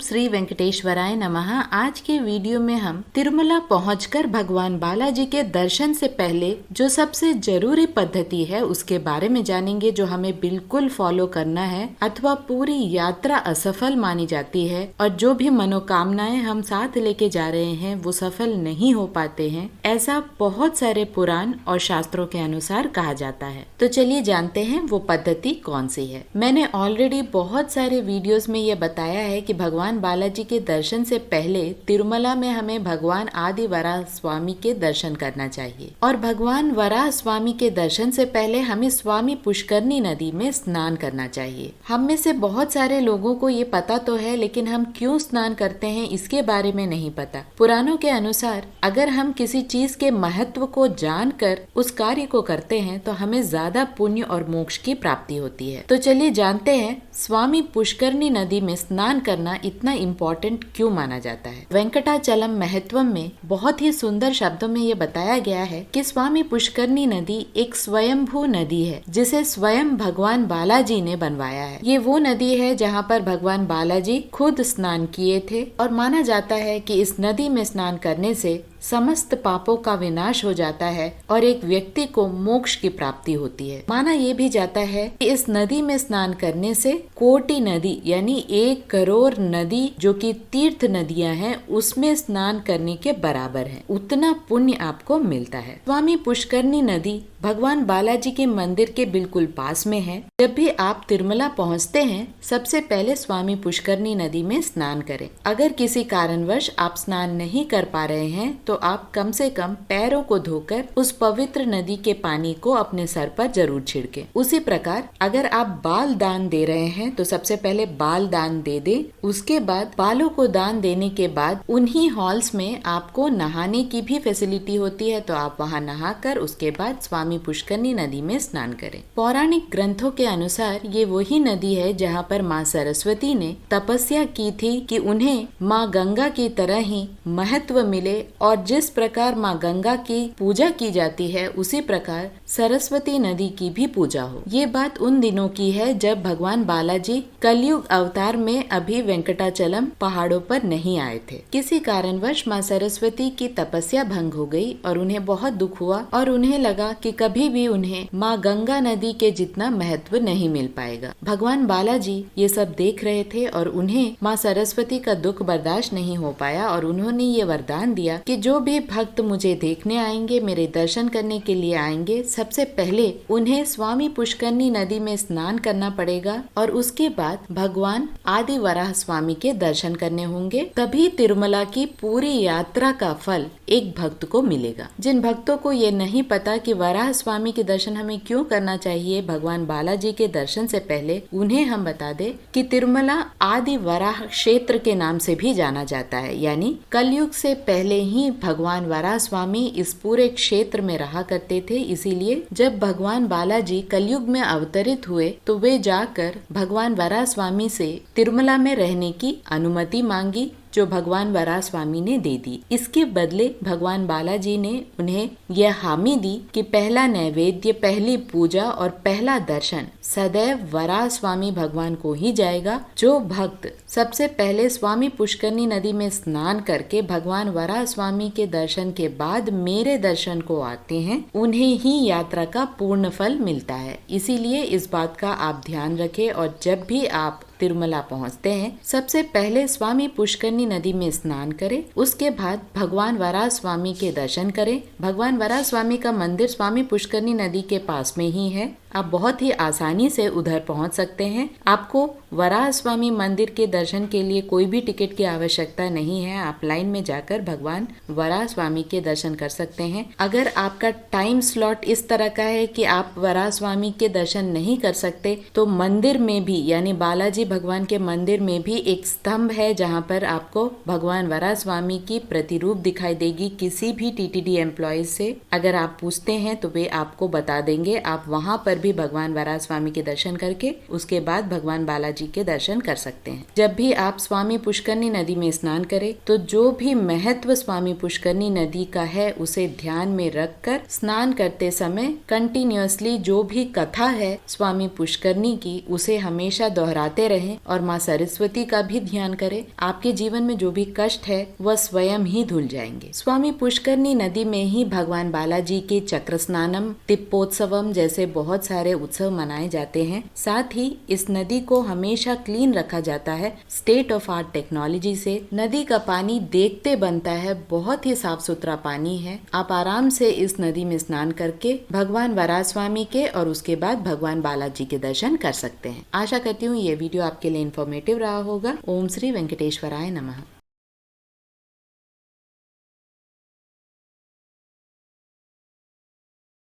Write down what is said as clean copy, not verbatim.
श्री वेंकटेश्वराय नमः। आज के वीडियो में हम तिरुमला पहुंचकर भगवान बालाजी के दर्शन से पहले जो सबसे जरूरी पद्धति है उसके बारे में जानेंगे, जो हमें बिल्कुल फॉलो करना है अथवा पूरी यात्रा असफल मानी जाती है और जो भी मनोकामनाएं हम साथ लेके जा रहे हैं वो सफल नहीं हो पाते हैं, ऐसा बहुत सारे पुराण और शास्त्रों के अनुसार कहा जाता है। तो चलिए जानते हैं वो पद्धति कौन सी है। मैंने ऑलरेडी बहुत सारे वीडियोस में ये बताया है कि भगवान बालाजी के दर्शन से पहले तिरुमला में हमें भगवान आदि वराह स्वामी के दर्शन करना चाहिए और भगवान वराह स्वामी के दर्शन से पहले हमें स्वामी पुष्करनी नदी में स्नान करना चाहिए। हम में से बहुत सारे लोगों को ये पता तो है, लेकिन हम क्यों स्नान करते हैं इसके बारे में नहीं पता। पुराणों के अनुसार अगर हम किसी चीज के महत्व को जानकर उस कार्य को करते हैं तो हमें ज्यादा पुण्य और मोक्ष की प्राप्ति होती है। तो चलिए जानते हैं स्वामी पुष्करनी नदी में स्नान करना इतना इम्पोर्टेंट क्यों माना जाता है। वेंकटाचलम महत्वम में बहुत ही सुंदर शब्दों में ये बताया गया है कि स्वामी पुष्करनी नदी एक स्वयंभू नदी है जिसे स्वयं भगवान बालाजी ने बनवाया है। ये वो नदी है जहाँ पर भगवान बालाजी खुद स्नान किए थे और माना जाता है कि इस नदी में स्नान करने से समस्त पापों का विनाश हो जाता है और एक व्यक्ति को मोक्ष की प्राप्ति होती है। माना ये भी जाता है कि इस नदी में स्नान करने से कोटि नदी यानी 1 करोड़ नदी जो कि तीर्थ नदियां हैं उसमें स्नान करने के बराबर है, उतना पुण्य आपको मिलता है। स्वामी पुष्करनी नदी भगवान बालाजी के मंदिर के बिल्कुल पास में है। जब भी आप तिरुमला पहुंचते हैं सबसे पहले स्वामी पुष्करनी नदी में स्नान करें। अगर किसी कारणवश आप स्नान नहीं कर पा रहे हैं तो आप कम से कम पैरों को धोकर उस पवित्र नदी के पानी को अपने सर पर जरूर छिड़कें। उसी प्रकार अगर आप बाल दान दे रहे हैं तो सबसे पहले बाल दान दे दें। उसके बाद बालों को दान देने के बाद उन्हीं हॉल्स में आपको नहाने की भी फैसिलिटी होती है, तो आप वहां नहाकर उसके बाद स्वामी पुष्करनी नदी में स्नान करें। पौराणिक ग्रंथों के अनुसार ये वही नदी है जहाँ पर माँ सरस्वती ने तपस्या की थी कि उन्हें माँ गंगा की तरह ही महत्व मिले और जिस प्रकार माँ गंगा की पूजा की जाती है उसी प्रकार सरस्वती नदी की भी पूजा हो। ये बात उन दिनों की है जब भगवान बालाजी कलयुग अवतार में अभी वेंकटाचलम पहाड़ों पर नहीं आए थे। किसी कारणवश माँ सरस्वती की तपस्या भंग हो गई और उन्हें बहुत दुख हुआ और उन्हें लगा कि कभी भी उन्हें माँ गंगा नदी के जितना महत्व नहीं मिल पाएगा। भगवान बालाजी ये सब देख रहे थे और उन्हें माँ सरस्वती का दुख बर्दाश्त नहीं हो पाया और उन्होंने ये वरदान दिया कि जो भी भक्त मुझे देखने आएंगे, मेरे दर्शन करने के लिए आएंगे, सबसे पहले उन्हें स्वामी पुष्करनी नदी में स्नान करना पड़ेगा और उसके बाद भगवान आदि वराह स्वामी के दर्शन करने होंगे। तभी तिरुमला की पूरी यात्रा का फल एक भक्त को मिलेगा। जिन भक्तों को ये नहीं पता कि वराह स्वामी के दर्शन हमें क्यों करना चाहिए भगवान बालाजी के दर्शन से पहले, उन्हें हम बता दे कि तिरुमला आदि वराह क्षेत्र के नाम से भी जाना जाता है। यानी कलयुग से पहले ही भगवान वराह स्वामी इस पूरे क्षेत्र में रहा करते थे। इसीलिए जब भगवान बालाजी कलयुग में अवतरित हुए तो वे जाकर भगवान वराह स्वामी से तिरुमला में रहने की अनुमति मांगी, जो भगवान वराह स्वामी ने दे दी। इसके बदले भगवान बालाजी ने उन्हें यह हामी दी कि पहला नैवेद्य, पहली पूजा और पहला दर्शन सदैव वराह स्वामी भगवान को ही जाएगा। जो भक्त सबसे पहले स्वामी पुष्करनी नदी में स्नान करके भगवान वराह स्वामी के दर्शन के बाद मेरे दर्शन को आते हैं, उन्हें ही यात्रा का पूर्ण फल मिलता है। इसीलिए इस बात का आप ध्यान रखें और जब भी आप तिरुमला पहुंचते हैं सबसे पहले स्वामी पुष्करनी नदी में स्नान करें। उसके बाद भगवान वराह स्वामी के दर्शन करें। भगवान वराह स्वामी का मंदिर स्वामी पुष्करनी नदी के पास में ही है। आप बहुत ही आसानी से उधर पहुंच सकते हैं। आपको वराह स्वामी मंदिर के दर्शन के लिए कोई भी टिकट की आवश्यकता नहीं है। आप लाइन में जाकर भगवान वराह स्वामी के दर्शन कर सकते हैं। अगर आपका टाइम स्लॉट इस तरह का है कि आप वराह स्वामी के दर्शन नहीं कर सकते तो मंदिर में भी यानी बालाजी भगवान के मंदिर में भी एक स्तंभ है जहाँ पर आपको भगवान वराह स्वामी की प्रतिरूप दिखाई देगी। किसी भी टीटीडी एम्प्लॉय से अगर आप पूछते हैं तो वे आपको बता देंगे। आप वहाँ पर भी भगवान वराह स्वामी के दर्शन करके उसके बाद भगवान बालाजी के दर्शन कर सकते हैं। जब भी आप स्वामी पुष्करनी नदी में स्नान करें तो जो भी महत्व स्वामी पुष्करनी नदी का है उसे ध्यान में रखकर स्नान करते समय कंटिन्यूअसली जो भी कथा है स्वामी पुष्करनी की उसे हमेशा दोहराते रहें और माँ सरस्वती का भी ध्यान करें। आपके जीवन में जो भी कष्ट है वह स्वयं ही धुल जाएंगे। स्वामी पुष्करनी नदी में ही भगवान बालाजी के चक्र स्नानम, तिप्पोत्सवम जैसे बहुत सारे उत्सव मनाए जाते हैं। साथ ही इस नदी को हमेशा क्लीन रखा जाता है स्टेट ऑफ आर्ट टेक्नोलॉजी से। नदी का पानी देखते बनता है, बहुत ही साफ सुथरा पानी है। आप आराम से इस नदी में स्नान करके भगवान वराह स्वामी के और उसके बाद भगवान बालाजी के दर्शन कर सकते हैं। आशा करती हूँ ये वीडियो आपके लिए इन्फॉर्मेटिव रहा होगा। ओम श्री वेंकटेश्वराय नमः।